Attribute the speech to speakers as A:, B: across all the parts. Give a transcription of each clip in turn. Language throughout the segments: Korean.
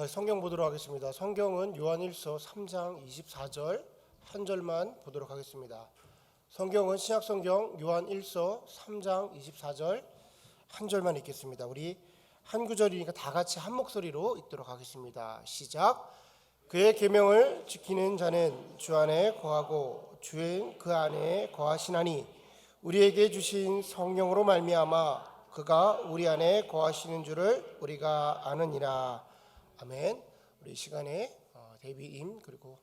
A: 성경 보도록 하겠습니다. 성경은 요한일서 3장 24절 한 절만 보도록 하겠습니다. 성경은 신약성경 요한일서 3장 24절 한 절만 읽겠습니다. 우리 한 구절이니까 다 같이 한 목소리로 읽도록 하겠습니다. 시작. 그의 계명을 지키는 자는 주 안에 거하고 주는 그 안에 거하시나니 우리에게 주신 성령으로 말미암아 그가 우리 안에 거하시는 줄을 우리가 아느니라. 아멘. 우리 시간에 데뷔임 그리고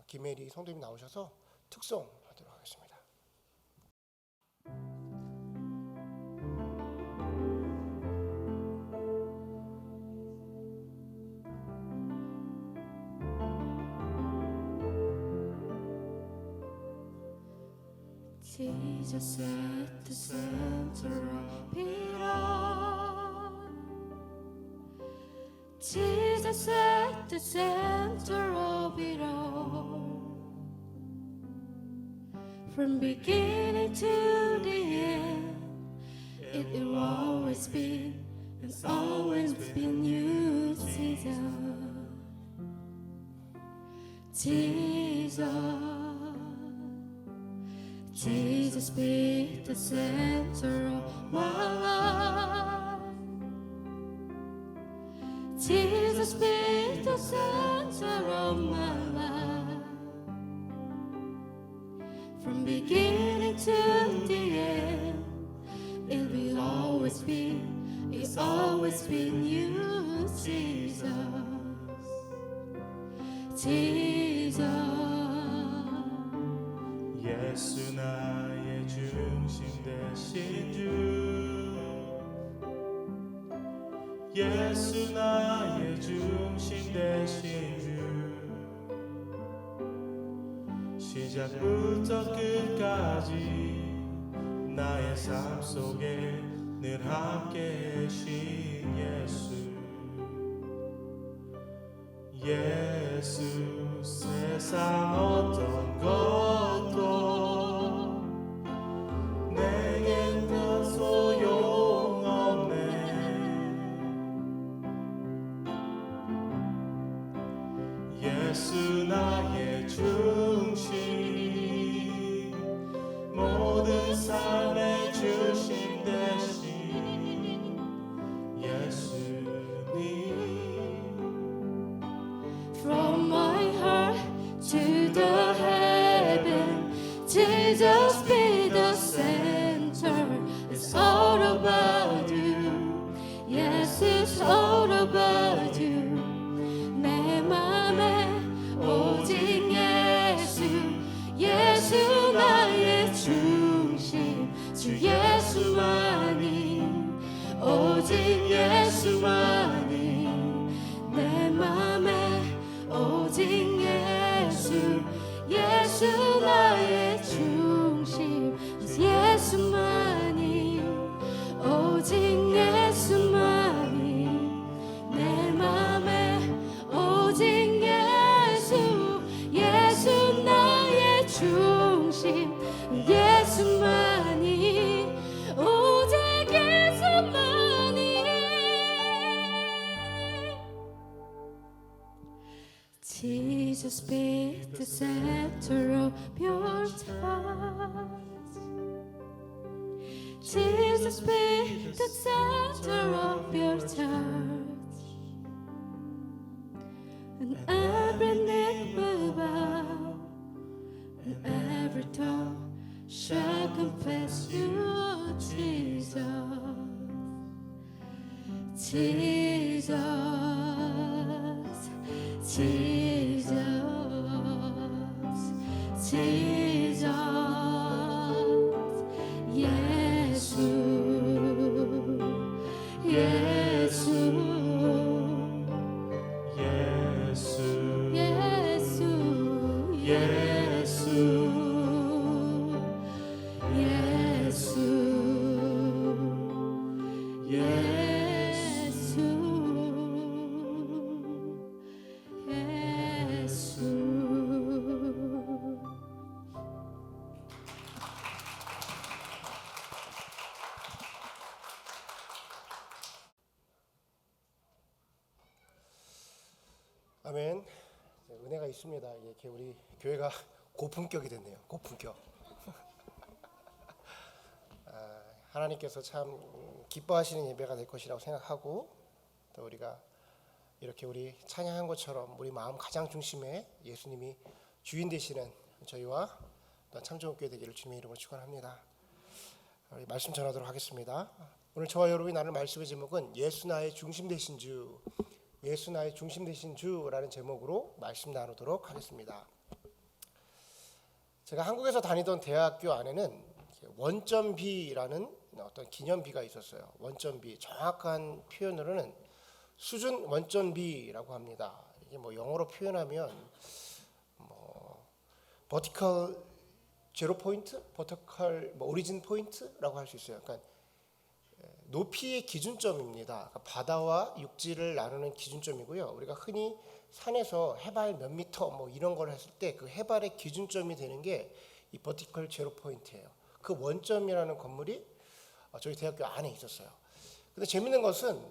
A: 김혜리 성도님 나오셔서 특송하도록 하겠습니다.
B: Jesus at the center of it all. Jesus at the center of it all. From beginning to the end, it will always be, it's always been you, Jesus. Jesus be the center of my life. Jesus be the center of my life. From beginning to the end, it will always be, it's always been you, Jesus.
C: 예수 나의 중심 되신 주, 예수 나의 중심 되신 주, 시작부터 끝까지 나의 삶 속에 늘 함께 계신 예수 세상 어떤 것도 내겐 더 소용없네. 예수 나의 중심, 모든 삶의 중심 되신 예수님.
B: From my heart to the heaven, Jesus be the center. It's all about you. Yes, it's all about you. 내 맘에 오직 예수, 예수 나의 중심, 주 예수만이, 오직 예수만이. 내 맘에 오직 예수, 예수 나의 중심, 예수만이, 오직 예수만이. 내 맘에 오직 예수, 예수 나의 중심, 예수만이, 오직 예수만이. Jesus be the center of your thoughts. Jesus be the center of your church. And every knee will bow, and every tongue shall confess you, Jesus.
A: 아멘. 은혜가 있습니다. 이렇게 우리 교회가 고품격이 됐네요. 고품격. 하나님께서 참 기뻐하시는 예배가 될 것이라고 생각하고, 또 우리가 이렇게 우리 찬양한 것처럼 우리 마음 가장 중심에 예수님이 주인 되시는 저희와 또 참좋은교회 되기를 주님의 이름으로 축원합니다. 우리 말씀 전하도록 하겠습니다. 오늘 저와 여러분이 나눌 말씀의 제목은 예수 나의 중심 되신 주, 예수 나의 중심 되신 주라는 제목으로 말씀 나누도록 하겠습니다. 제가 한국에서 다니던 대학교 안에는 원점비라는 어떤 기념비가 있었어요. 원점비, 정확한 표현으로는 수준 원점비라고 합니다. 이게 뭐 영어로 표현하면 버티컬 제로 포인트, 버티컬 오리진 포인트라고 할 수 있어요. 그러니까 높이의 기준점입니다. 그러니까 바다와 육지를 나누는 기준점이고요. 우리가 흔히 산에서 해발 몇 미터 뭐 이런 걸 했을 때 그 해발의 기준점이 되는 게 이 버티컬 제로 포인트예요. 그 원점이라는 건물이 저희 대학교 안에 있었어요. 근데 재밌는 것은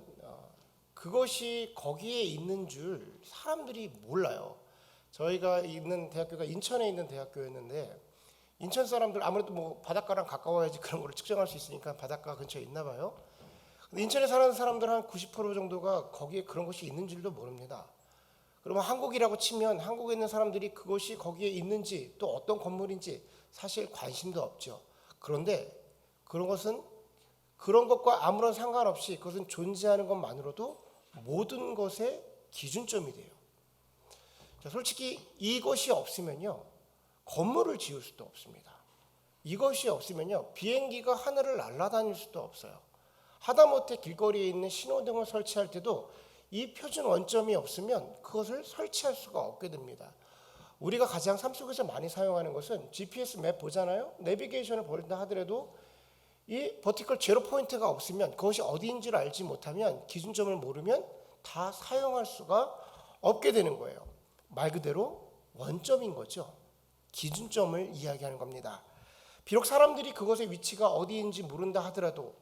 A: 그것이 거기에 있는 줄 사람들이 몰라요. 저희가 있는 대학교가 인천에 있는 대학교였는데, 인천 사람들 아무래도 뭐 바닷가랑 가까워야지 그런 걸 측정할 수 있으니까 바닷가 근처에 있나 봐요. 근데 인천에 사는 사람들 한 90% 정도가 거기에 그런 것이 있는 줄도 모릅니다. 그러면 한국이라고 치면 한국에 있는 사람들이 그것이 거기에 있는지 또 어떤 건물인지 사실 관심도 없죠. 그런데 그런 것과 아무런 상관없이 그것은 존재하는 것만으로도 모든 것의 기준점이 돼요. 솔직히 이것이 없으면요, 건물을 지을 수도 없습니다. 이것이 없으면요, 비행기가 하늘을 날아다닐 수도 없어요. 하다못해 길거리에 있는 신호등을 설치할 때도 이 표준 원점이 없으면 그것을 설치할 수가 없게 됩니다. 우리가 가장 삶 속에서 많이 사용하는 것은 GPS 맵 보잖아요. 내비게이션을 본다 하더라도 이 버티컬 제로 포인트가 없으면, 그것이 어디인지를 알지 못하면, 기준점을 모르면 다 사용할 수가 없게 되는 거예요. 말 그대로 원점인 거죠. 기준점을 이야기하는 겁니다. 비록 사람들이 그것의 위치가 어디인지 모른다 하더라도,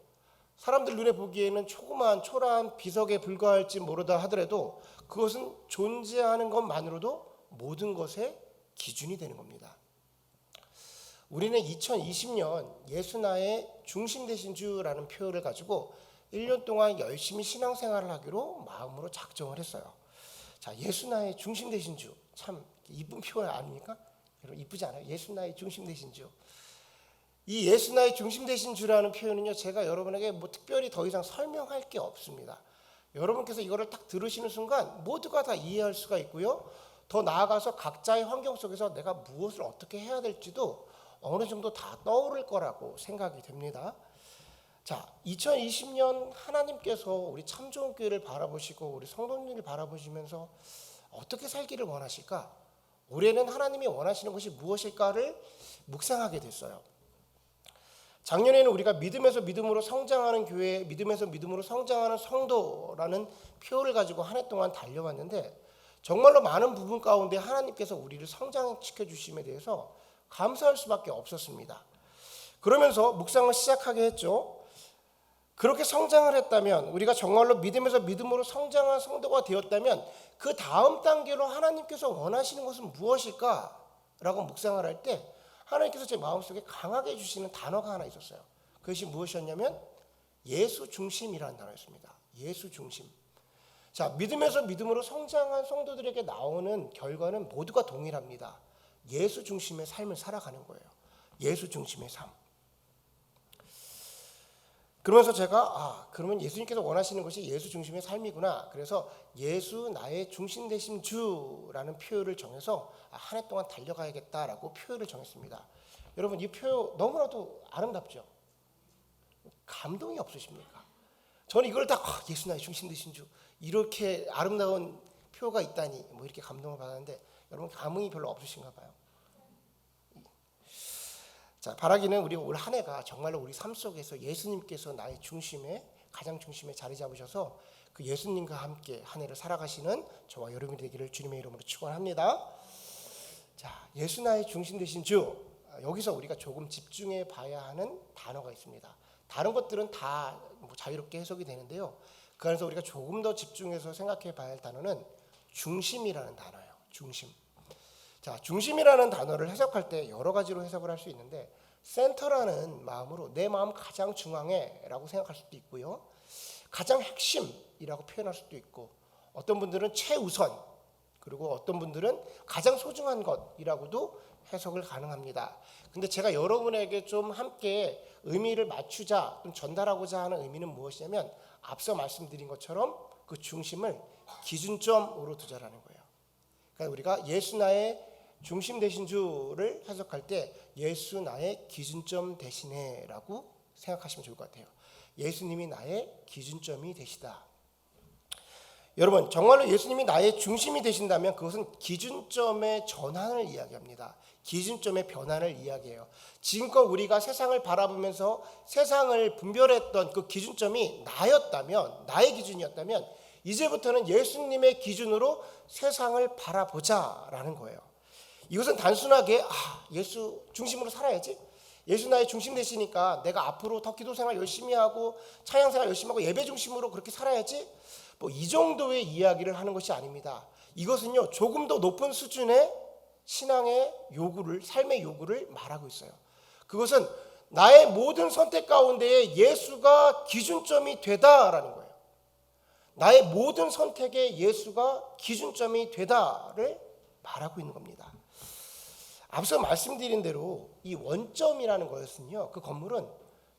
A: 사람들 눈에 보기에는 조그마한 초라한 비석에 불과할지 모르다 하더라도 그것은 존재하는 것만으로도 모든 것의 기준이 되는 겁니다. 우리는 2020년 예수 나의 중심 되신 주라는 표현을 가지고 1년 동안 열심히 신앙생활을 하기로 마음으로 작정을 했어요. 자, 예수 나의 중심 되신 주, 참 이쁜 표현 아닙니까? 여러분 이쁘지 않아요? 예수 나의 중심 되신 주. 이 예수 나의 중심 되신 주라는 표현은요, 제가 여러분에게 뭐 특별히 더 이상 설명할 게 없습니다. 여러분께서 이거를 딱 들으시는 순간 모두가 다 이해할 수가 있고요, 더 나아가서 각자의 환경 속에서 내가 무엇을 어떻게 해야 될지도 어느 정도 다 떠오를 거라고 생각이 됩니다. 자, 2020년 하나님께서 우리 참좋은교회를 바라보시고 우리 성도님을 바라보시면서 어떻게 살기를 원하실까? 올해는 하나님이 원하시는 것이 무엇일까를 묵상하게 됐어요. 작년에는 우리가 믿음에서 믿음으로 성장하는 교회, 믿음에서 믿음으로 성장하는 성도라는 표를 가지고 한 해 동안 달려왔는데, 정말로 많은 부분 가운데 하나님께서 우리를 성장시켜 주심에 대해서 감사할 수밖에 없었습니다. 그러면서 묵상을 시작하게 했죠. 그렇게 성장을 했다면, 우리가 정말로 믿음에서 믿음으로 성장한 성도가 되었다면 그 다음 단계로 하나님께서 원하시는 것은 무엇일까라고 묵상을 할 때 하나님께서 제 마음속에 강하게 주시는 단어가 하나 있었어요. 그것이 무엇이었냐면 예수 중심이라는 단어였습니다. 예수 중심. 자, 믿음에서 믿음으로 성장한 성도들에게 나오는 결과는 모두가 동일합니다. 예수 중심의 삶을 살아가는 거예요. 예수 중심의 삶. 그러면서 제가 그러면 예수님께서 원하시는 것이 예수 중심의 삶이구나. 그래서 예수 나의 중심 되신 주라는 표현을 정해서 한 해 동안 달려가야겠다라고 표현을 정했습니다. 여러분 이 표현 너무나도 아름답죠? 감동이 없으십니까? 저는 이걸 딱 예수 나의 중심 되신 주, 이렇게 아름다운 표가 있다니 뭐 이렇게 감동을 받았는데, 여러분 감흥이 별로 없으신가 봐요. 자, 바라기는 우리 올 한 해가 정말로 우리 삶 속에서 예수님께서 나의 중심에, 가장 중심에 자리 잡으셔서 그 예수님과 함께 한 해를 살아가시는 저와 여러분이 되기를 주님의 이름으로 축원합니다. 자, 예수 나의 중심 되신 주, 여기서 우리가 조금 집중해 봐야 하는 단어가 있습니다. 다른 것들은 다 뭐 자유롭게 해석이 되는데요, 그 안에서 우리가 조금 더 집중해서 생각해 봐야 할 단어는 중심이라는 단어예요. 중심. 자, 중심이라는 단어를 해석할 때 여러 가지로 해석을 할 수 있는데 센터라는 마음으로 내 마음 가장 중앙에라고 생각할 수도 있고요. 가장 핵심이라고 표현할 수도 있고 어떤 분들은 최우선 그리고 어떤 분들은 가장 소중한 것이라고도 해석을 가능합니다. 근데 제가 여러분에게 좀 함께 의미를 맞추자, 좀 전달하고자 하는 의미는 무엇이냐면 앞서 말씀드린 것처럼 그 중심을 기준점으로 두자라는 거예요. 그러니까 우리가 예수 나의 중심 되신 주를 해석할 때 예수 나의 기준점 되시네라고 생각하시면 좋을 것 같아요. 예수님이 나의 기준점이 되시다. 여러분 정말로 예수님이 나의 중심이 되신다면 그것은 기준점의 전환을 이야기합니다. 기준점의 변환을 이야기해요. 지금껏 우리가 세상을 바라보면서 세상을 분별했던 그 기준점이 나였다면, 나의 기준이었다면 이제부터는 예수님의 기준으로 세상을 바라보자라는 거예요. 이것은 단순하게 예수 중심으로 살아야지, 예수 나의 중심 되시니까 내가 앞으로 더 기도 생활 열심히 하고 찬양 생활 열심히 하고 예배 중심으로 그렇게 살아야지, 뭐 이 정도의 이야기를 하는 것이 아닙니다. 이것은요 조금 더 높은 수준의 신앙의 요구를, 삶의 요구를 말하고 있어요. 그것은 나의 모든 선택 가운데에 예수가 기준점이 되다라는 거예요. 나의 모든 선택에 예수가 기준점이 되다를 말하고 있는 겁니다. 앞서 말씀드린 대로 이 원점이라는 것은요, 그 건물은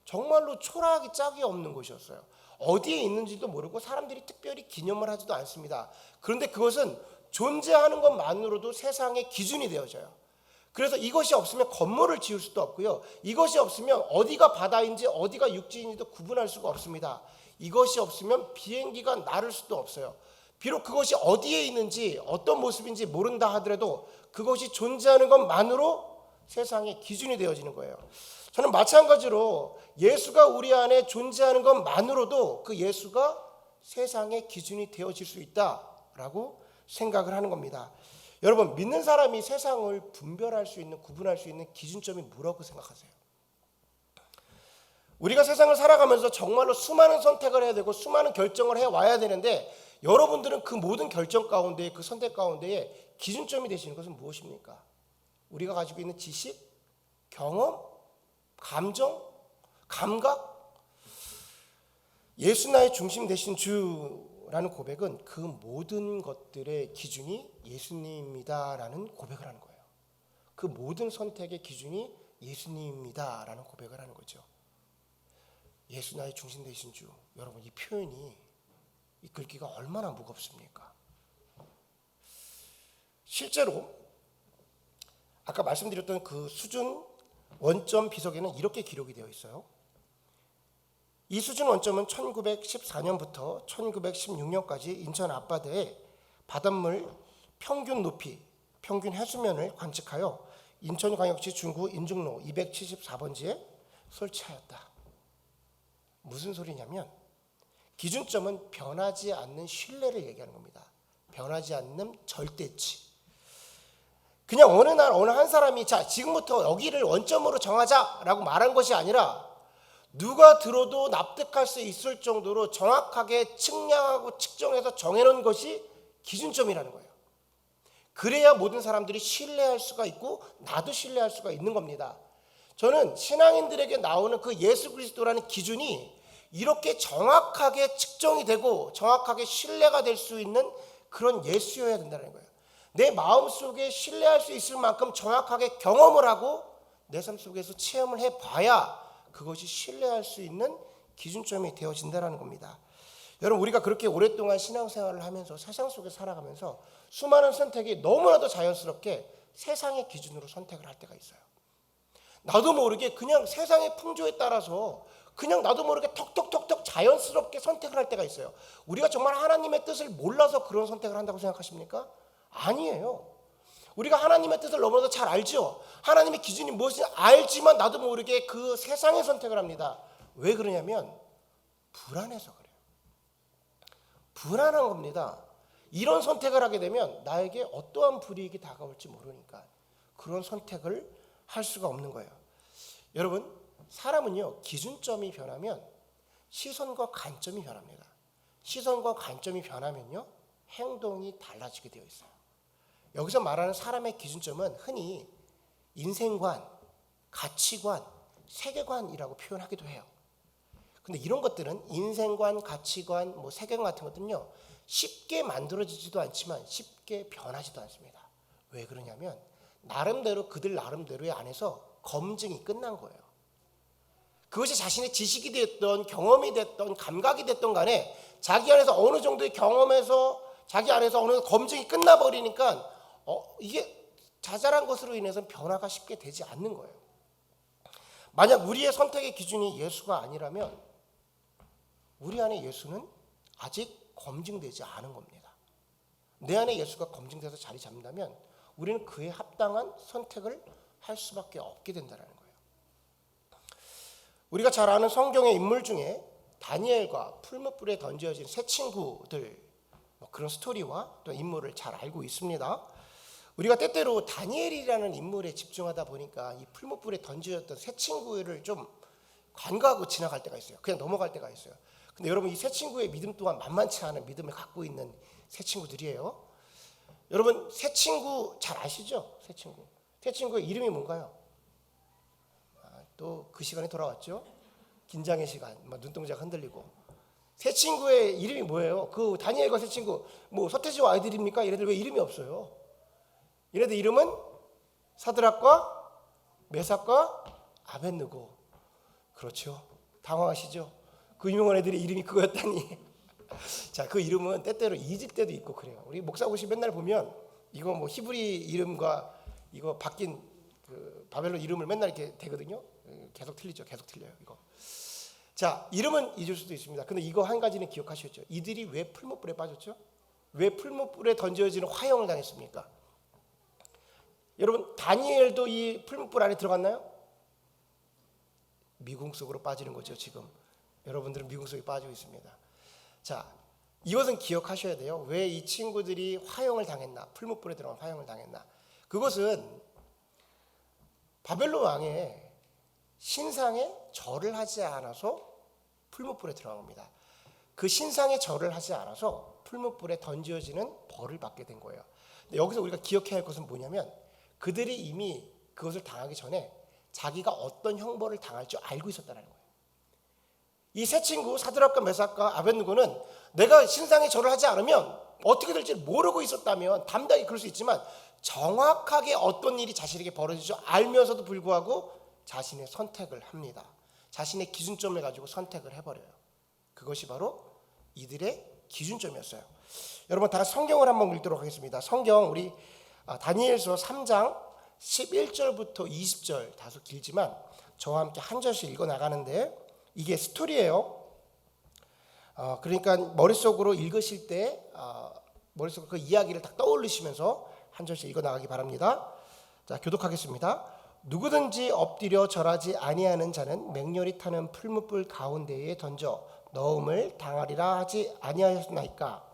A: 정말로 초라하기 짝이 없는 곳이었어요. 어디에 있는지도 모르고 사람들이 특별히 기념을 하지도 않습니다. 그런데 그것은 존재하는 것만으로도 세상의 기준이 되어져요. 그래서 이것이 없으면 건물을 지을 수도 없고요. 이것이 없으면 어디가 바다인지 어디가 육지인지도 구분할 수가 없습니다. 이것이 없으면 비행기가 날을 수도 없어요. 비록 그것이 어디에 있는지 어떤 모습인지 모른다 하더라도 그것이 존재하는 것만으로 세상의 기준이 되어지는 거예요. 저는 마찬가지로 예수가 우리 안에 존재하는 것만으로도 그 예수가 세상의 기준이 되어질 수 있다라고 생각을 하는 겁니다. 여러분 믿는 사람이 세상을 분별할 수 있는, 구분할 수 있는 기준점이 뭐라고 생각하세요? 우리가 세상을 살아가면서 정말로 수많은 선택을 해야 되고 수많은 결정을 해와야 되는데 여러분들은 그 모든 결정 가운데, 그 선택 가운데에 기준점이 되시는 것은 무엇입니까? 우리가 가지고 있는 지식, 경험, 감정, 감각? 예수 나의 중심 되신 주라는 고백은 그 모든 것들의 기준이 예수님이다라는 고백을 하는 거예요. 그 모든 선택의 기준이 예수님이다라는 고백을 하는 거죠. 예수 나의 중심 되신 주. 여러분 이 표현이 이 글귀가 얼마나 무겁습니까? 실제로 아까 말씀드렸던 그 수준 원점 비석에는 이렇게 기록이 되어 있어요. 이 수준 원점은 1914년부터 1916년까지 인천 앞바다의 바닷물 평균 높이, 평균 해수면을 관측하여 인천광역시 중구 인중로 274번지에 설치하였다. 무슨 소리냐면 기준점은 변하지 않는 신뢰를 얘기하는 겁니다. 변하지 않는 절대치. 그냥 어느 날 어느 한 사람이 자 지금부터 여기를 원점으로 정하자라고 말한 것이 아니라 누가 들어도 납득할 수 있을 정도로 정확하게 측량하고 측정해서 정해놓은 것이 기준점이라는 거예요. 그래야 모든 사람들이 신뢰할 수가 있고 나도 신뢰할 수가 있는 겁니다. 저는 신앙인들에게 나오는 그 예수 그리스도라는 기준이 이렇게 정확하게 측정이 되고 정확하게 신뢰가 될 수 있는 그런 예수여야 된다는 거예요. 내 마음속에 신뢰할 수 있을 만큼 정확하게 경험을 하고 내 삶 속에서 체험을 해봐야 그것이 신뢰할 수 있는 기준점이 되어진다는 겁니다. 여러분 우리가 그렇게 오랫동안 신앙생활을 하면서 세상 속에 살아가면서 수많은 선택이 너무나도 자연스럽게 세상의 기준으로 선택을 할 때가 있어요. 나도 모르게 그냥 세상의 풍조에 따라서 그냥 나도 모르게 턱턱턱턱 자연스럽게 선택을 할 때가 있어요. 우리가 정말 하나님의 뜻을 몰라서 그런 선택을 한다고 생각하십니까? 아니에요. 우리가 하나님의 뜻을 너무나도 잘 알죠. 하나님의 기준이 무엇인지 알지만 나도 모르게 그 세상의 선택을 합니다. 왜 그러냐면 불안해서 그래요. 불안한 겁니다. 이런 선택을 하게 되면 나에게 어떠한 불이익이 다가올지 모르니까 그런 선택을 할 수가 없는 거예요. 여러분 사람은요 기준점이 변하면 시선과 관점이 변합니다. 시선과 관점이 변하면요 행동이 달라지게 되어 있어요. 여기서 말하는 사람의 기준점은 흔히 인생관, 가치관, 세계관이라고 표현하기도 해요. 근데 이런 것들은 인생관, 가치관, 세계관 같은 것들은요, 쉽게 만들어지지도 않지만 쉽게 변하지도 않습니다. 왜 그러냐면 나름대로 그들 나름대로의 안에서 검증이 끝난 거예요. 그것이 자신의 지식이 됐던 경험이 됐던 감각이 됐던 간에 자기 안에서 어느 정도의 경험에서 자기 안에서 어느 정도 검증이 끝나버리니까 이게 자잘한 것으로 인해서 변화가 쉽게 되지 않는 거예요. 만약 우리의 선택의 기준이 예수가 아니라면 우리 안에 예수는 아직 검증되지 않은 겁니다. 내 안에 예수가 검증돼서 자리 잡는다면 우리는 그에 합당한 선택을 할 수밖에 없게 된다는 거예요. 우리가 잘 아는 성경의 인물 중에 다니엘과 풀무불에 던져진 세 친구들 그런 스토리와 또 인물을 잘 알고 있습니다. 우리가 때때로 다니엘이라는 인물에 집중하다 보니까 이 풀무불에 던져졌던 세 친구를 좀 간과하고 지나갈 때가 있어요. 그냥 넘어갈 때가 있어요. 근데 여러분 이 세 친구의 믿음 또한 만만치 않은 믿음을 갖고 있는 세 친구들이에요. 여러분 세 친구 잘 아시죠? 세 친구의 이름이 뭔가요? 또 그 시간이 돌아왔죠. 긴장의 시간, 눈동자가 흔들리고. 세 친구의 이름이 뭐예요? 그 다니엘과 세 친구 서태지와 아이들입니까? 얘네들 왜 이름이 없어요? 얘네들 이름은 사드락과 메삭과 아벳느고. 그렇죠. 당황하시죠? 그 유명한 애들의 이름이 그거였다니. 자, 그 이름은 때때로 잊을 때도 있고 그래요. 우리 목사고시 맨날 보면 이거 히브리 이름과 이거 바뀐 그 바벨론 이름을 맨날 이렇게 대거든요. 계속 틀리죠. 계속 틀려요. 이거. 자, 이름은 잊을 수도 있습니다. 근데 이거 한 가지는 기억하셨죠? 이들이 왜 풀무불에 빠졌죠? 왜 풀무불에 던져지는 화형을 당했습니까? 여러분 다니엘도 이 풀무불 안에 들어갔나요? 미궁 속으로 빠지는 거죠. 지금 여러분들은 미궁 속에 빠지고 있습니다. 자, 이것은 기억하셔야 돼요. 왜 이 친구들이 화형을 당했나? 풀무불에 들어간 화형을 당했나? 그것은 바벨론 왕의 신상에 절을 하지 않아서 풀무불에 들어간 겁니다. 그 신상에 절을 하지 않아서 풀무불에 던져지는 벌을 받게 된 거예요. 근데 여기서 우리가 기억해야 할 것은 뭐냐면 그들이 이미 그것을 당하기 전에 자기가 어떤 형벌을 당할 줄 알고 있었다는 거예요. 이 세 친구 사드락과 메삭과 아벳느고는 내가 신상에 절을 하지 않으면 어떻게 될지 모르고 있었다면 담당히 그럴 수 있지만 정확하게 어떤 일이 자신에게 벌어질 줄 알면서도 불구하고 자신의 선택을 합니다. 자신의 기준점을 가지고 선택을 해버려요. 그것이 바로 이들의 기준점이었어요. 여러분 다 성경을 한번 읽도록 하겠습니다. 성경 우리 다니엘서 3장 11절부터 20절 다소 길지만 저와 함께 한 절씩 읽어 나가는데 이게 스토리예요. 그러니까 머릿속으로 읽으실 때 머릿속으로 그 이야기를 딱 떠올리시면서 한 절씩 읽어 나가기 바랍니다. 자, 교독하겠습니다. 누구든지 엎드려 절하지 아니하는 자는 맹렬히 타는 풀무불 가운데에 던져 넣음을 당하리라 하지 아니하였나이까.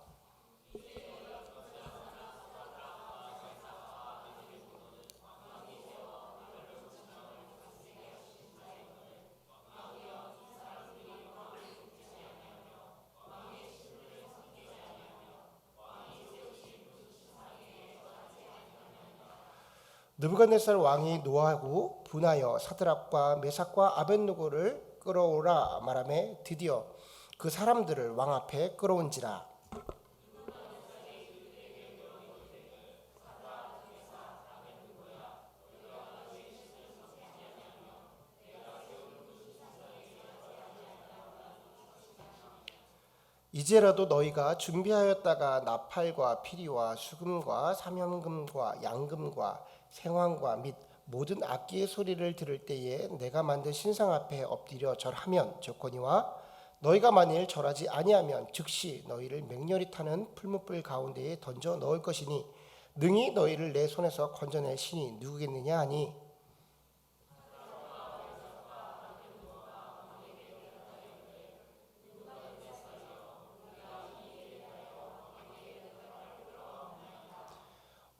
A: 느부갓네살 왕이 노하고 분하여 사드락과 메삭과 아벳느고를 끌어오라 말하매 드디어 그 사람들을 왕 앞에 끌어온지라. 이제라도 너희가 준비하였다가 나팔과 피리와 수금과 사면금과 양금과 생황과 및 모든 악기의 소리를 들을 때에 내가 만든 신상 앞에 엎드려 절하면 좋거니와 너희가 만일 절하지 아니하면 즉시 너희를 맹렬히 타는 풀무불 가운데에 던져 넣을 것이니 능히 너희를 내 손에서 건져낼 신이 누구겠느냐 하니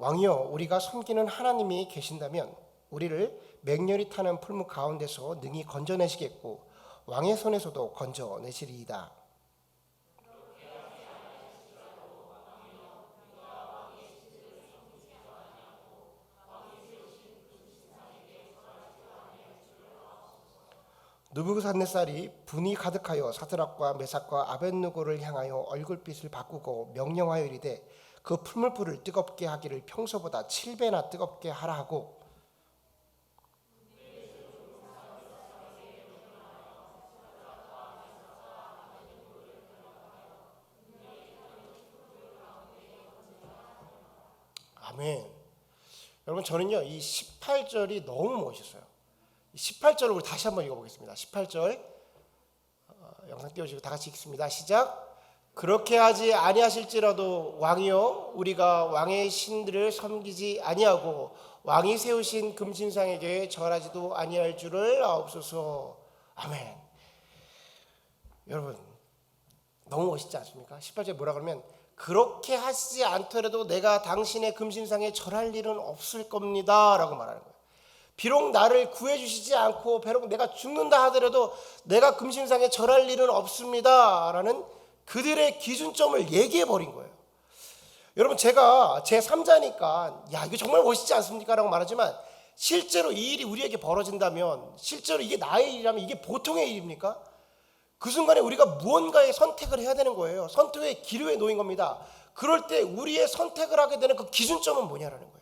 A: 왕이여 우리가 섬기는 하나님이 계신다면 우리를 맹렬히 타는 풀무 가운데서 능히 건져내시겠고 왕의 손에서도 건져내시리이다. 느부갓네살이 분이 가득하여 사드락과 메삭과 아벳느고를 향하여 얼굴빛을 바꾸고 명령하여 이르되 그 풀물불을 뜨겁게 하기를 평소보다 7배나 뜨겁게 하라 하고 아멘. 여러분 저는요 이 18절이 너무 멋있어요. 18절을 우리 다시 한번 읽어보겠습니다. 18절 영상 띄워주시고 다 같이 읽습니다. 시작. 그렇게 하지 아니하실지라도 왕이여 우리가 왕의 신들을 섬기지 아니하고 왕이 세우신 금신상에게 절하지도 아니할 줄을 아옵소서. 아멘. 여러분 너무 멋있지 않습니까? 18절에 뭐라 그러면 그렇게 하시지 않더라도 내가 당신의 금신상에 절할 일은 없을 겁니다 라고 말하는 거예요. 비록 나를 구해주시지 않고 비록 내가 죽는다 하더라도 내가 금신상에 절할 일은 없습니다 라는 그들의 기준점을 얘기해 버린 거예요. 여러분 제가 제3자니까 야 이거 정말 멋있지 않습니까? 라고 말하지만 실제로 이 일이 우리에게 벌어진다면 실제로 이게 나의 일이라면 이게 보통의 일입니까? 그 순간에 우리가 무언가의 선택을 해야 되는 거예요. 선택의 기로에 놓인 겁니다. 그럴 때 우리의 선택을 하게 되는 그 기준점은 뭐냐라는 거예요.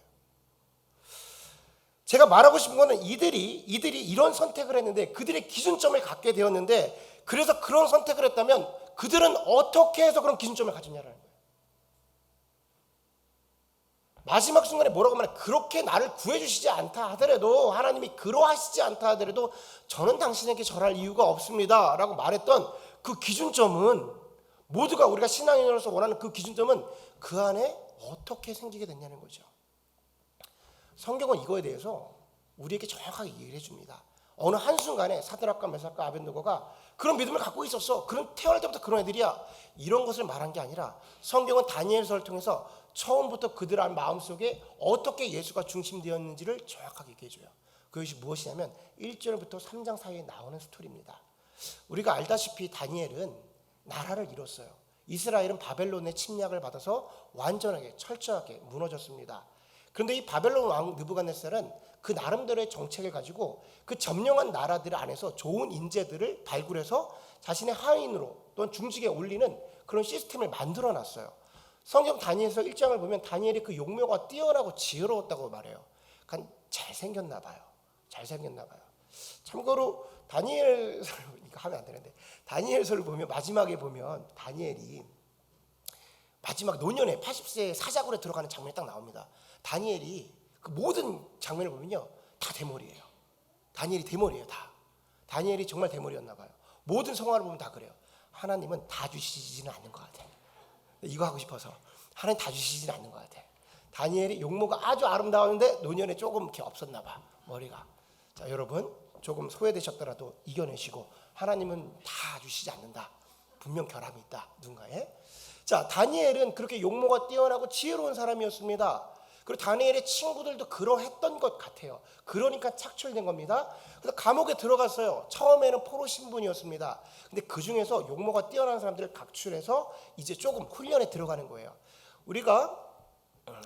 A: 제가 말하고 싶은 거는 이들이 이런 선택을 했는데 그들의 기준점을 갖게 되었는데 그래서 그런 선택을 했다면 그들은 어떻게 해서 그런 기준점을 가졌냐라는 거예요. 마지막 순간에 뭐라고 말해? 그렇게 나를 구해주시지 않다 하더라도 하나님이 그러하시지 않다 하더라도 저는 당신에게 절할 이유가 없습니다 라고 말했던 그 기준점은 모두가 우리가 신앙인으로서 원하는 그 기준점은 그 안에 어떻게 생기게 됐냐는 거죠. 성경은 이거에 대해서 우리에게 정확하게 얘기를 해줍니다. 어느 한순간에 사드락과 메삭과 아벳느고가 그런 믿음을 갖고 있었어. 그런 태어날 때부터 그런 애들이야. 이런 것을 말한 게 아니라 성경은 다니엘서를 통해서 처음부터 그들 마음속에 어떻게 예수가 중심되었는지를 정확하게 얘기해줘요. 그것이 무엇이냐면 1절부터 3장 사이에 나오는 스토리입니다. 우리가 알다시피 다니엘은 나라를 잃었어요. 이스라엘은 바벨론의 침략을 받아서 완전하게 철저하게 무너졌습니다. 그런데 이 바벨론 왕 느부갓네살은 그 나름대로의 정책을 가지고 그 점령한 나라들 안에서 좋은 인재들을 발굴해서 자신의 하인으로 또는 중직에 올리는 그런 시스템을 만들어놨어요. 성경 다니엘서 1장을 보면 다니엘이 그 용모가 뛰어나고 지혜로웠다고 말해요. 그러니까 잘생겼나 봐요. 참고로 다니엘서를 이거 하면 안 되는데 다니엘서를 보면 마지막에 보면 다니엘이 마지막 노년에 80세 사자굴에 들어가는 장면이 딱 나옵니다. 다니엘이 그 모든 장면을 보면요 다 대머리예요. 다니엘이 대머리예요. 다. 다니엘이 정말 대머리였나 봐요. 모든 성화를 보면 다 그래요. 하나님은 다 주시지는 않는 것 같아. 이거 하고 싶어서 하나님 다 주시지는 않는 것 같아. 다니엘이 용모가 아주 아름다웠는데 노년에 조금 이렇게 없었나 봐 머리가. 자 여러분 조금 소외되셨더라도 이겨내시고 하나님은 다 주시지 않는다. 분명 결함이 있다 누군가에. 자 다니엘은 그렇게 용모가 뛰어나고 지혜로운 사람이었습니다. 그리고 다니엘의 친구들도 그러했던 것 같아요. 그러니까 착출된 겁니다. 그래서 감옥에 들어갔어요. 처음에는 포로 신분이었습니다. 근데 그 중에서 용모가 뛰어난 사람들을 각출해서 이제 조금 훈련에 들어가는 거예요. 우리가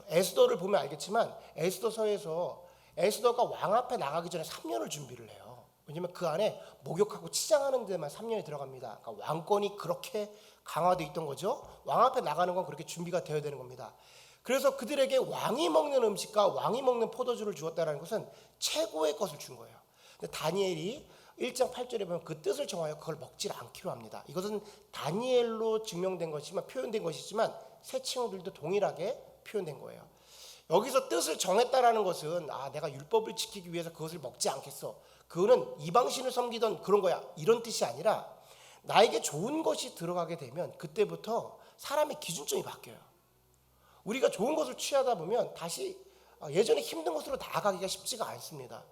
A: 에스더를 보면 알겠지만 에스더서에서 에스더가 왕 앞에 나가기 전에 3년을 준비를 해요. 왜냐하면 그 안에 목욕하고 치장하는 데만 3년이 들어갑니다. 그러니까 왕권이 그렇게 강화되어 있던 거죠. 왕 앞에 나가는 건 그렇게 준비가 되어야 되는 겁니다. 그래서 그들에게 왕이 먹는 음식과 왕이 먹는 포도주를 주었다는 것은 최고의 것을 준 거예요. 근데 다니엘이 1장 8절에 보면 그 뜻을 정하여 그걸 먹지 않기로 합니다. 이것은 다니엘로 증명된 것이지만 표현된 것이지만 새 친구들도 동일하게 표현된 거예요. 여기서 뜻을 정했다라는 것은 내가 율법을 지키기 위해서 그것을 먹지 않겠어. 그거는 이방신을 섬기던 그런 거야. 이런 뜻이 아니라 나에게 좋은 것이 들어가게 되면 그때부터 사람의 기준점이 바뀌어요. 우리가 좋은 것을 취하다 보면 다시 예전에 힘든 것으로 나아가기가 쉽지가 않습니다.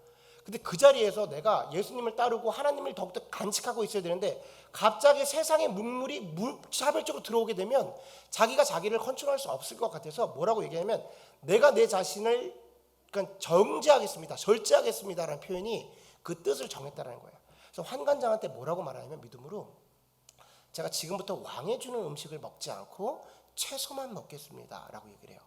A: 근데 그 자리에서 내가 예수님을 따르고 하나님을 더욱더 간직하고 있어야 되는데 갑자기 세상의 문물이 무차별적으로 들어오게 되면 자기가 자기를 컨트롤할 수 없을 것 같아서 뭐라고 얘기하냐면 내가 내 자신을 그러니까 정죄하겠습니다. 절제하겠습니다라는 표현이 그 뜻을 정했다라는 거예요. 그래서 환관장한테 뭐라고 말하냐면 믿음으로 제가 지금부터 왕이 주는 음식을 먹지 않고 채소만 먹겠습니다 라고 얘기를 해요.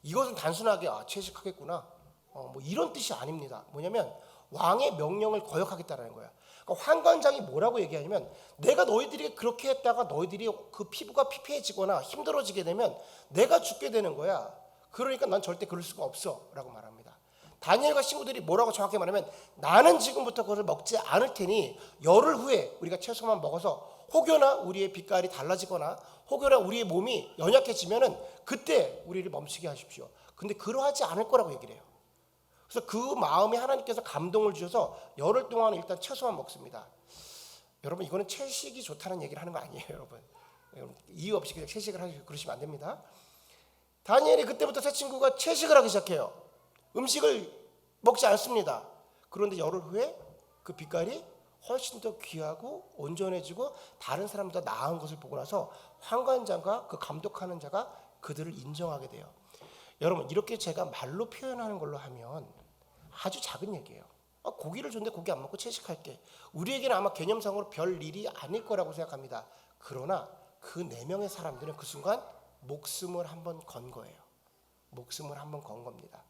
A: 이것은 단순하게 채식하겠구나 뭐 이런 뜻이 아닙니다. 뭐냐면 왕의 명령을 거역하겠다는 거야. 그러니까 환관장이 뭐라고 얘기하냐면 내가 너희들이 그렇게 했다가 너희들이 그 피부가 피폐해지거나 힘들어지게 되면 내가 죽게 되는 거야. 그러니까 난 절대 그럴 수가 없어 라고 말합니다. 다니엘과 친구들이 뭐라고 정확히 말하면 나는 지금부터 그것을 먹지 않을 테니 열흘 후에 우리가 채소만 먹어서 혹여나 우리의 빛깔이 달라지거나 혹여나 우리의 몸이 연약해지면은 그때 우리를 멈추게 하십시오. 근데 그러하지 않을 거라고 얘기를 해요. 그래서 그 마음에 하나님께서 감동을 주셔서 열흘 동안 일단 채소만 먹습니다. 여러분 이거는 채식이 좋다는 얘기를 하는 거 아니에요, 여러분. 이유 없이 그냥 채식을 하시고 그러시면 안 됩니다. 다니엘이 그때부터 새 친구가 채식을 하기 시작해요. 음식을 먹지 않습니다. 그런데 열흘 후에 그 빛깔이 훨씬 더 귀하고 온전해지고 다른 사람보다 나은 것을 보고 나서 환관장과 그 감독하는 자가 그들을 인정하게 돼요. 여러분 이렇게 제가 말로 표현하는 걸로 하면 아주 작은 얘기예요. 고기를 줬는데 고기 안 먹고 채식할게. 우리에게는 아마 개념상으로 별 일이 아닐 거라고 생각합니다. 그러나 그 4명의 사람들은 그 순간 목숨을 한번 건 거예요. 목숨을 한번 건 겁니다.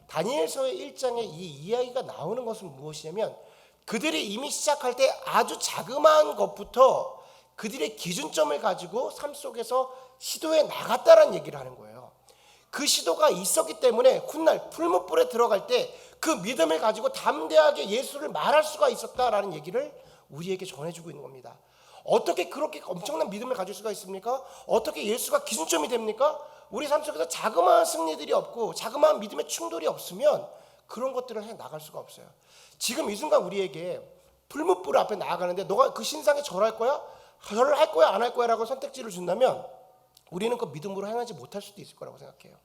A: 다니엘서의 1장에 이 이야기가 나오는 것은 무엇이냐면 그들이 이미 시작할 때 아주 자그마한 것부터 그들의 기준점을 가지고 삶 속에서 시도해 나갔다라는 얘기를 하는 거예요. 그 시도가 있었기 때문에 훗날 풀무불에 들어갈 때 그 믿음을 가지고 담대하게 예수를 말할 수가 있었다라는 얘기를 우리에게 전해주고 있는 겁니다. 어떻게 그렇게 엄청난 믿음을 가질 수가 있습니까? 어떻게 예수가 기준점이 됩니까? 우리 삶 속에서 자그마한 승리들이 없고 자그마한 믿음의 충돌이 없으면 그런 것들을 해 나갈 수가 없어요. 지금 이 순간 우리에게 풀무불 앞에 나아가는데 너가 그 신상에 절할 거야? 절을 할 거야 안 할 거야 라고 선택지를 준다면 우리는 그 믿음으로 행하지 못할 수도 있을 거라고 생각해요.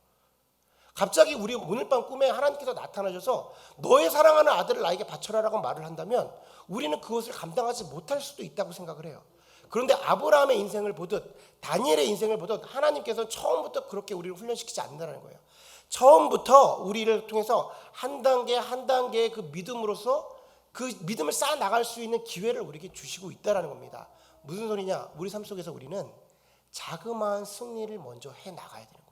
A: 갑자기 우리 오늘 밤 꿈에 하나님께서 나타나셔서 너의 사랑하는 아들을 나에게 바쳐라라고 말을 한다면 우리는 그것을 감당하지 못할 수도 있다고 생각을 해요. 그런데 아브라함의 인생을 보듯 다니엘의 인생을 보듯 하나님께서는 처음부터 그렇게 우리를 훈련시키지 않는다는 거예요. 처음부터 우리를 통해서 한 단계 한 단계의 그 믿음으로서 그 믿음을 쌓아 나갈 수 있는 기회를 우리에게 주시고 있다는 겁니다. 무슨 소리냐? 우리 삶 속에서 우리는 자그마한 승리를 먼저 해 나가야 되는 거예요.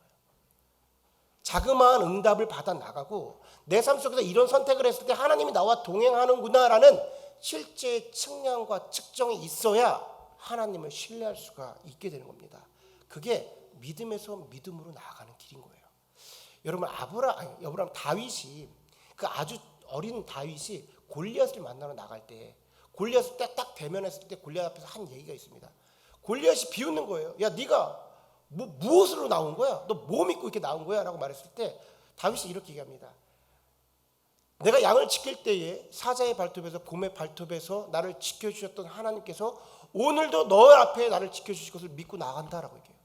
A: 자그마한 응답을 받아 나가고 내 삶 속에서 이런 선택을 했을 때 하나님이 나와 동행하는구나라는 실제 측량과 측정이 있어야 하나님을 신뢰할 수가 있게 되는 겁니다. 그게 믿음에서 믿음으로 나아가는 길인 거예요. 여러분 다윗이 그 아주 어린 다윗이 골리앗을 만나러 나갈 때 골리앗을 딱 대면했을 때 골리앗 앞에서 한 얘기가 있습니다. 골리앗이 비웃는 거예요. 야 네가 무엇으로 나온 거야? 너 뭐 믿고 이렇게 나온 거야? 라고 말했을 때 다윗이 이렇게 얘기합니다. 내가 양을 지킬 때에 사자의 발톱에서 곰의 발톱에서 나를 지켜주셨던 하나님께서 오늘도 너 앞에 나를 지켜주실 것을 믿고 나간다라고 얘기해요.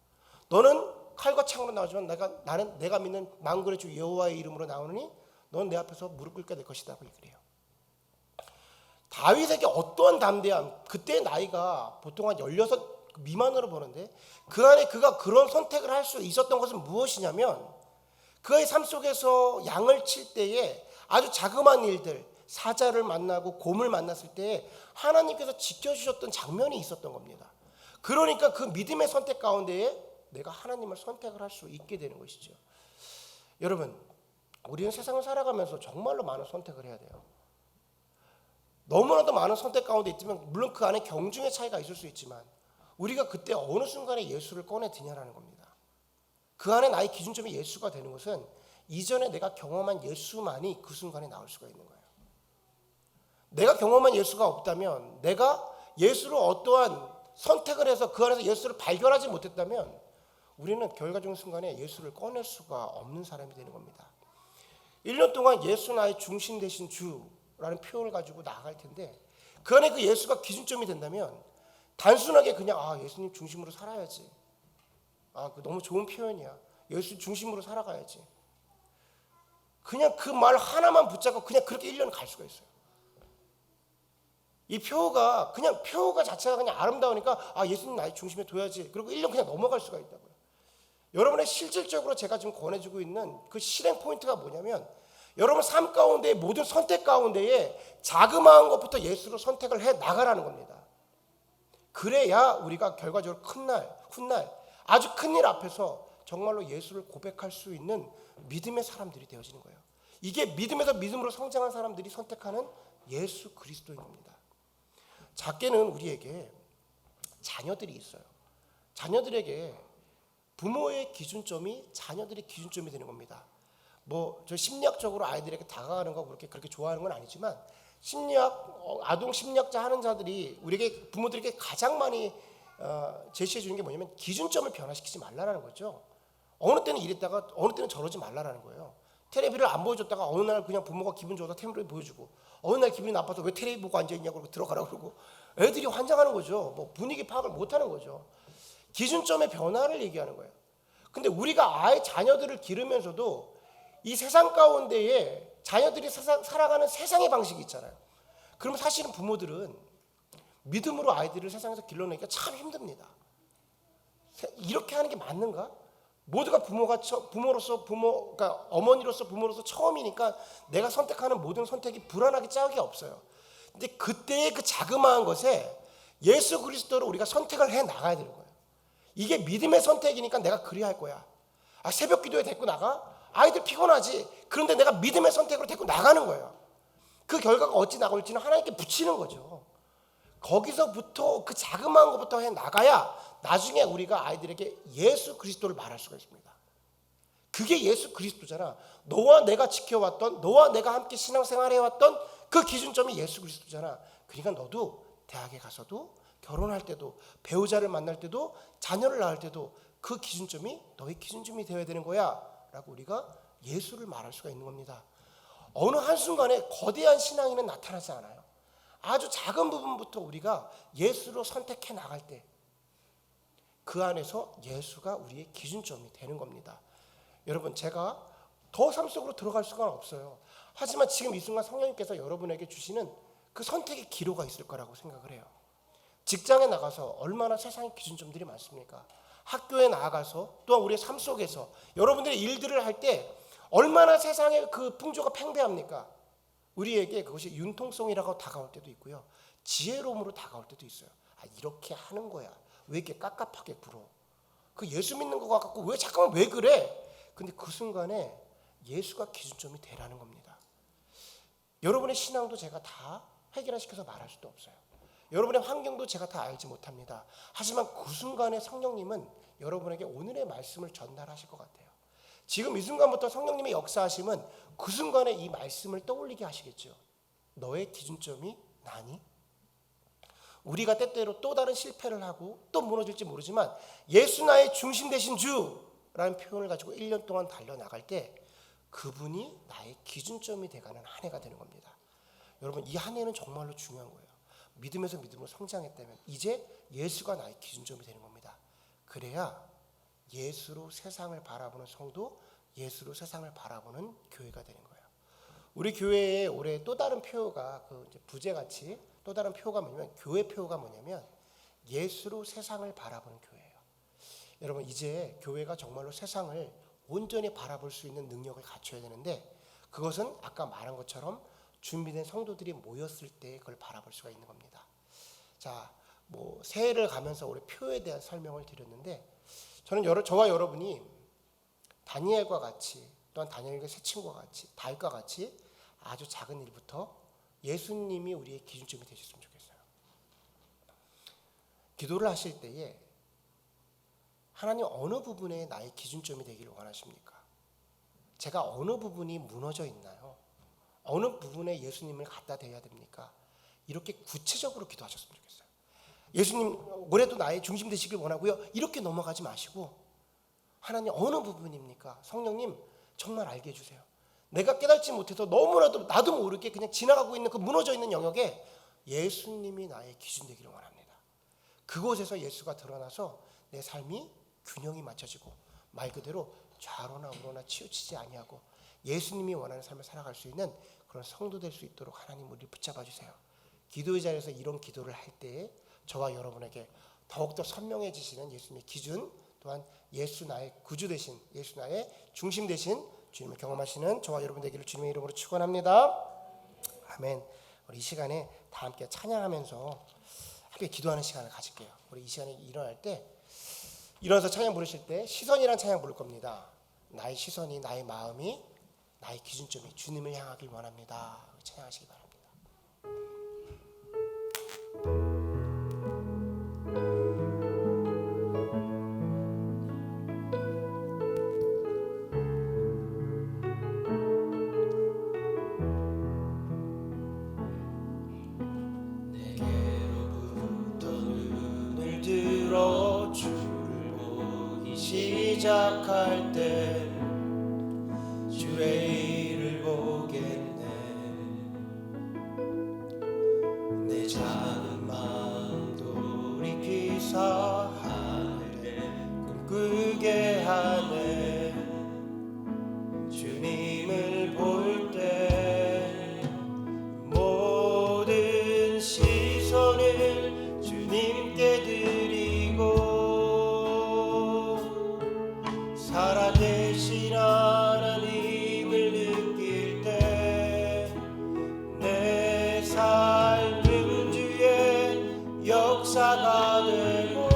A: 너는 칼과 창으로 나오지만 나는 내가 믿는 만군의 주 여호와의 이름으로 나오느니 너는 내 앞에서 무릎 꿇게 될 것이다 라고 얘기를 해요. 다윗에게 어떠한 담대함, 그때 나이가 보통 한 16 미만으로 보는데 그 안에 그가 그런 선택을 할 수 있었던 것은 무엇이냐면 그의 삶 속에서 양을 칠 때에 아주 자그마한 일들, 사자를 만나고 곰을 만났을 때에 하나님께서 지켜주셨던 장면이 있었던 겁니다. 그러니까 그 믿음의 선택 가운데에 내가 하나님을 선택을 할 수 있게 되는 것이죠. 여러분, 우리는 세상을 살아가면서 정말로 많은 선택을 해야 돼요. 너무나도 많은 선택 가운데 있지만 물론 그 안에 경중의 차이가 있을 수 있지만 우리가 그때 어느 순간에 예수를 꺼내 드냐라는 겁니다. 그 안에 나의 기준점이 예수가 되는 것은 이전에 내가 경험한 예수만이 그 순간에 나올 수가 있는 거예요. 내가 경험한 예수가 없다면 내가 예수로 어떠한 선택을 해서 그 안에서 예수를 발견하지 못했다면 우리는 결과적인 순간에 예수를 꺼낼 수가 없는 사람이 되는 겁니다. 1년 동안 예수 나의 중심 되신 주라는 표현을 가지고 나아갈 텐데 그 안에 그 예수가 기준점이 된다면 단순하게 그냥 예수님 중심으로 살아야지. 그 너무 좋은 표현이야. 예수 중심으로 살아가야지. 그냥 그 말 하나만 붙잡고 그냥 그렇게 1년 갈 수가 있어요. 이 표가 자체가 그냥 아름다우니까 예수님 나의 중심에 둬야지. 그리고 1년 그냥 넘어갈 수가 있다고요. 여러분의 실질적으로 제가 지금 권해주고 있는 그 실행 포인트가 뭐냐면 여러분 삶 가운데 모든 선택 가운데에 자그마한 것부터 예수로 선택을 해 나가라는 겁니다. 그래야 우리가 결과적으로 훗날 아주 큰일 앞에서 정말로 예수를 고백할 수 있는 믿음의 사람들이 되어지는 거예요. 이게 믿음에서 믿음으로 성장한 사람들이 선택하는 예수 그리스도인 겁니다. 작게는 우리에게 자녀들이 있어요. 자녀들에게 부모의 기준점이 자녀들의 기준점이 되는 겁니다. 뭐 저 심리학적으로 아이들에게 다가가는 거 그렇게 좋아하는 건 아니지만 아동 심리학자 하는 자들이 우리에게 부모들에게 가장 많이 제시해 주는 게 뭐냐면 기준점을 변화시키지 말라라는 거죠. 어느 때는 이랬다가 어느 때는 저러지 말라라는 거예요. 텔레비를 안 보여줬다가 어느 날 그냥 부모가 기분 좋아서 텔레비를 보여주고 어느 날 기분이 나빠서 왜 텔레비 보고 앉아있냐고 그러고 들어가라고 그러고 애들이 환장하는 거죠. 뭐 분위기 파악을 못하는 거죠. 기준점의 변화를 얘기하는 거예요. 근데 우리가 아이 자녀들을 기르면서도 이 세상 가운데에 자녀들이 살아가는 세상의 방식이 있잖아요. 그러면 사실은 부모들은 믿음으로 아이들을 세상에서 길러내기가 참 힘듭니다. 이렇게 하는 게 맞는가? 모두가 그러니까 어머니로서 부모로서 처음이니까 내가 선택하는 모든 선택이 불안하기 짝이 없어요. 근데 그때의 그 자그마한 것에 예수 그리스도로 우리가 선택을 해 나가야 되는 거예요. 이게 믿음의 선택이니까 내가 그래야 할 거야. 새벽 기도에 데리고 나가? 아이들 피곤하지. 그런데 내가 믿음의 선택으로 데리고 나가는 거예요. 그 결과가 어찌 나올지는 하나님께 붙이는 거죠. 거기서부터 그 자그마한 것부터 해 나가야 나중에 우리가 아이들에게 예수 그리스도를 말할 수가 있습니다. 그게 예수 그리스도잖아. 너와 내가 지켜왔던, 너와 내가 함께 신앙생활해왔던 그 기준점이 예수 그리스도잖아. 그러니까 너도 대학에 가서도 결혼할 때도 배우자를 만날 때도 자녀를 낳을 때도 그 기준점이 너의 기준점이 되어야 되는 거야 라고 우리가 예수를 말할 수가 있는 겁니다. 어느 한순간에 거대한 신앙인은 나타나지 않아요. 아주 작은 부분부터 우리가 예수로 선택해 나갈 때 그 안에서 예수가 우리의 기준점이 되는 겁니다. 여러분, 제가 더 삶 속으로 들어갈 수가 없어요. 하지만 지금 이 순간 성령님께서 여러분에게 주시는 그 선택의 기로가 있을 거라고 생각을 해요. 직장에 나가서 얼마나 세상의 기준점들이 많습니까? 학교에 나아가서 또한 우리의 삶 속에서 여러분들의 일들을 할 때 얼마나 세상의 그 풍조가 팽배합니까? 우리에게 그것이 융통성이라고 다가올 때도 있고요. 지혜로움으로 다가올 때도 있어요. 이렇게 하는 거야. 왜 이렇게 깝깝하게 굴어? 그 예수 믿는 거 같고 왜 그래? 근데 그 순간에 예수가 기준점이 되라는 겁니다. 여러분의 신앙도 제가 다 해결시켜서 말할 수도 없어요. 여러분의 환경도 제가 다 알지 못합니다. 하지만 그 순간에 성령님은 여러분에게 오늘의 말씀을 전달하실 것 같아요. 지금 이 순간부터 성령님의 역사하심은 그 순간에 이 말씀을 떠올리게 하시겠죠. 너의 기준점이 나니? 우리가 때때로 또 다른 실패를 하고 또 무너질지 모르지만 예수 나의 중심 되신 주라는 표현을 가지고 1년 동안 달려나갈 때 그분이 나의 기준점이 돼가는 한 해가 되는 겁니다. 여러분, 이 한 해는 정말로 중요한 거예요. 믿음에서 믿음으로 성장했다면 이제 예수가 나의 기준점이 되는 겁니다. 그래야 예수로 세상을 바라보는 성도, 예수로 세상을 바라보는 교회가 되는 거예요. 우리 교회에 올해 또 다른 표가 부제같이 또 다른 표가 뭐냐면 교회 표가 뭐냐면 예수로 세상을 바라보는 교회예요. 여러분, 이제 교회가 정말로 세상을 온전히 바라볼 수 있는 능력을 갖춰야 되는데 그것은 아까 말한 것처럼 준비된 성도들이 모였을 때 그걸 바라볼 수가 있는 겁니다. 자, 새해를 가면서 올해 표에 대한 설명을 드렸는데 저는 저와 여러분이 다니엘과 같이 또한 다니엘과 세 친구와 같이 다윗과 같이 아주 작은 일부터 예수님이 우리의 기준점이 되셨으면 좋겠어요. 기도를 하실 때에 하나님 어느 부분에 나의 기준점이 되기를 원하십니까? 제가 어느 부분이 무너져 있나요? 어느 부분에 예수님을 갖다 대야 됩니까? 이렇게 구체적으로 기도하셨으면 좋겠어요. 예수님 올해도 나의 중심 되시길 원하고요. 이렇게 넘어가지 마시고 하나님 어느 부분입니까? 성령님 정말 알게 해주세요. 내가 깨닫지 못해서 너무나도 나도 모르게 그냥 지나가고 있는 그 무너져 있는 영역에 예수님이 나의 기준 되기를 원합니다. 그곳에서 예수가 드러나서 내 삶이 균형이 맞춰지고 말 그대로 좌로나 우로나 치우치지 아니하고 예수님이 원하는 삶을 살아갈 수 있는 그런 성도 될 수 있도록 하나님 우리를 붙잡아 주세요. 기도의 자리에서 이런 기도를 할 때에 저와 여러분에게 더욱더 선명해지시는 예수님의 기준, 또한 예수 나의 구주 되신, 예수 나의 중심 되신 주님을 경험하시는 저와 여러분 되기를 주님의 이름으로 축원합니다. 아멘. 우리 이 시간에 다 함께 찬양하면서 함께 기도하는 시간을 가질게요. 우리 이 시간에 일어나서 찬양 부르실 때 시선이란 찬양 부를 겁니다. 나의 시선이, 나의 마음이, 나의 기준점이 주님을 향하길 원합니다. 찬양하시기 바랍니다. 내게로부터 눈을 들어 주를 보기 시작할 때 주의 일을 보겠네. 내 작은 마음 돌이키사 하늘에 꿈꾸게 하네. 주님을 볼 때 모든 시선을 주님께 드리고 살아계신 하나님을 느낄 때 내 삶은 주의 역사가 되고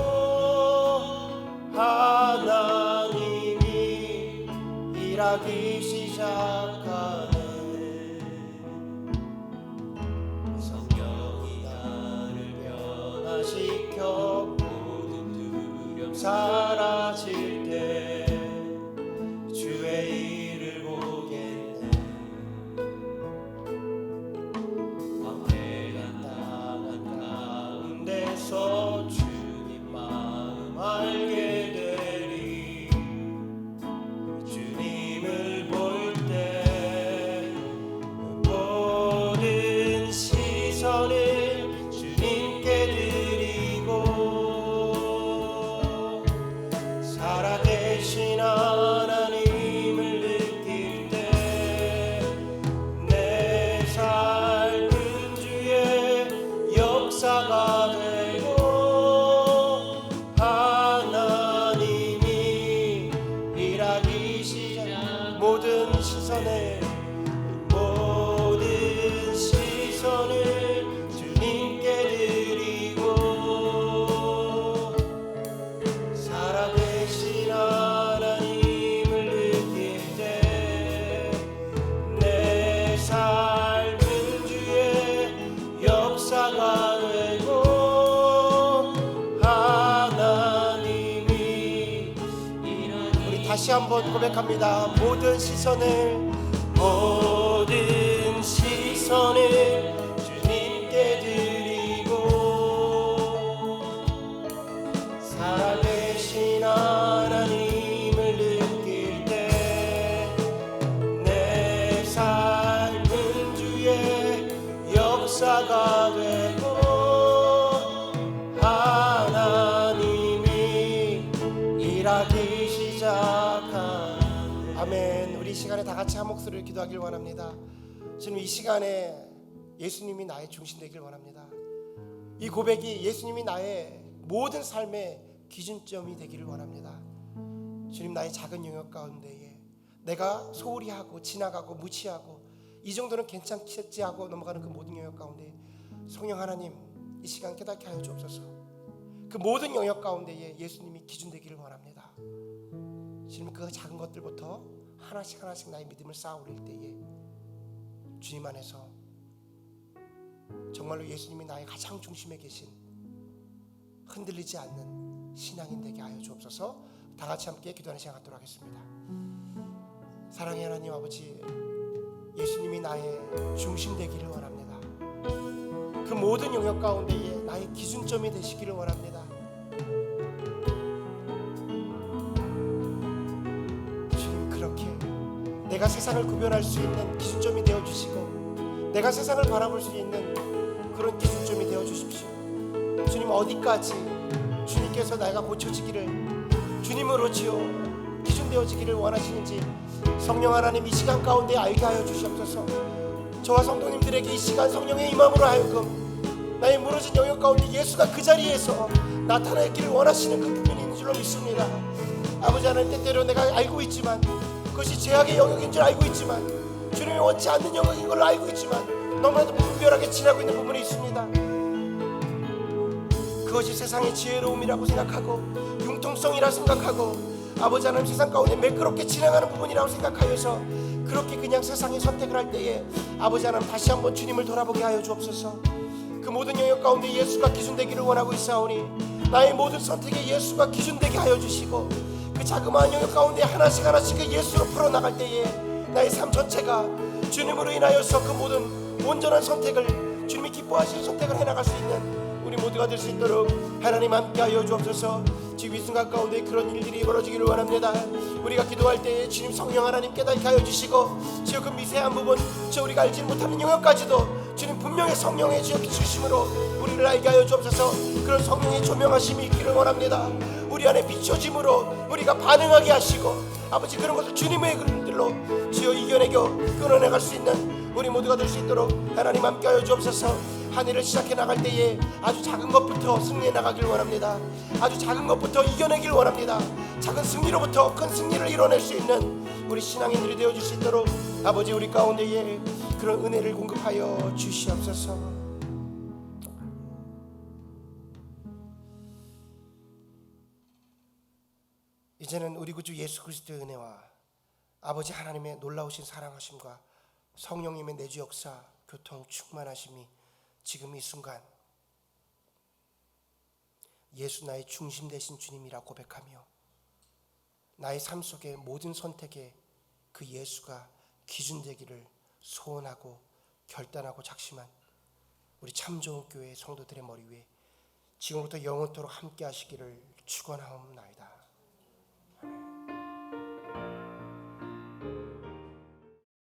A: 하나님이 일하기 시작하네. 성령이 나를 변화시켜 모든 두려움 사라질 때 주의 일을 보겠네. 황폐한 땅 가운데서 주님 마음 알게 되리. 주님을 볼 때 모든 시선을 주님께 드리고 살아계신 하나님을 느낄 때 내 삶은 주의 역사가 되고 하나님이 일하기 시작. 모든 시선을 주님께 드리고 살아계신 하나님을 느낄 때 내 삶은 주의 역사가 되고 하나님이 우리 다시 한번 고백합니다. 모든 시선을 주님께 드리고 살아계신 하나님을 느낄 때 내 삶은 주의 역사가 되고 하나님이 일하기 시작하네. 아멘. 우리 이 시간에 다 같이 한 목소리를 기도하길 원합니다. 지금 이 시간에 예수님이 나의 중심 되길 원합니다. 이 고백이 예수님이 나의 모든 삶의 기준점이 되기를 원합니다. 주님, 나의 작은 영역 가운데에 내가 소홀히 하고 지나가고 무치하고 이 정도는 괜찮겠지 하고 넘어가는 그 모든 영역 가운데 성령 하나님 이 시간 깨닫게 하여 주옵소서. 그 모든 영역 가운데에 예수님이 기준 되기를 원합니다. 주님, 그 작은 것들부터 하나씩 하나씩 나의 믿음을 쌓아 올릴 때에 주님 안에서 정말로 예수님이 나의 가장 중심에 계신 흔들리지 않는 신앙인 되게 하여 주옵소서. 다 같이 함께 기도하는 시간 갖도록 하겠습니다. 사랑의 하나님 아버지, 예수님이 나의 중심 되기를 원합니다. 그 모든 영역 가운데에 나의 기준점이 되시기를 원합니다. 주님, 그렇게 내가 세상을 구별할 수 있는 기준점이 되어주시고 내가 세상을 바라볼 수 있는 그런 기준점이 되어주십시오. 주님, 어디까지 주님께서 내가 고쳐지기를 주님으로 지어 기준되어지기를 원하시는지 성령 하나님 이 시간 가운데 알게 하여 주시옵소서. 저와 성도님들에게 이 시간 성령의 임함으로 하여금 나의 무너진 영역 가운데 예수가 그 자리에서 나타나기를 원하시는 그 부분인 줄로 믿습니다. 아버지 하나님, 때때로 내가 알고 있지만 그것이 죄악의 영역인 줄 알고 있지만 주님이 원치 않는 영역인 걸로 알고 있지만 너무나도 무분별하게 지나고 있는 부분이 있습니다. 그것이 세상의 지혜로움이라고 생각하고 융통성이라 생각하고 아버지 하나님 세상 가운데 매끄럽게 진행하는 부분이라고 생각하여서 그렇게 그냥 세상의 선택을 할 때에 아버지 하나님 다시 한번 주님을 돌아보게 하여 주옵소서. 그 모든 영역 가운데 예수가 기준되기를 원하고 있사오니 나의 모든 선택에 예수가 기준되게 하여 주시고 그 자그마한 영역 가운데 하나씩 하나씩 그 예수로 풀어나갈 때에 나의 삶 전체가 주님으로 인하여서 그 모든 온전한 선택을, 주님이 기뻐하시는 선택을 해나갈 수 있는 우리 모두가 될 수 있도록 하나님 함께하여 주옵소서. 지금 이 순간 가운데 그런 일들이 벌어지기를 원합니다. 우리가 기도할 때에 주님 성령 하나님 깨닫게 하여 주시고 주여 그 미세한 부분, 저 우리가 알지 못하는 영역까지도 주님 분명히 성령의 주여 비추심으로 우리를 알게 하여 주옵소서. 그런 성령의 조명하심이 있기를 원합니다. 우리 안에 비춰짐으로 우리가 반응하게 하시고 아버지 그런 것을 주님의 글들로 주여 이겨내고 끊어내갈 수 있는 우리 모두가 될 수 있도록 하나님 함께하여 주옵소서. 한 해를 시작해 나갈 때에 아주 작은 것부터 승리해 나가길 원합니다. 아주 작은 것부터 이겨내길 원합니다. 작은 승리로부터 큰 승리를 이뤄낼 수 있는 우리 신앙인들이 되어줄 수 있도록 아버지 우리 가운데에 그런 은혜를 공급하여 주시옵소서. 이제는 우리 구주 예수 그리스도의 은혜와 아버지 하나님의 놀라우신 사랑하심과 성령님의 내주 역사, 교통, 충만하심이 지금 이 순간 예수 나의 중심 되신 주님이라 고백하며 나의 삶 속의 모든 선택에 그 예수가 기준되기를 소원하고 결단하고 작심한 우리 참 좋은 교회 성도들의 머리 위에 지금부터 영원토록 함께 하시기를 축원하옵나이다.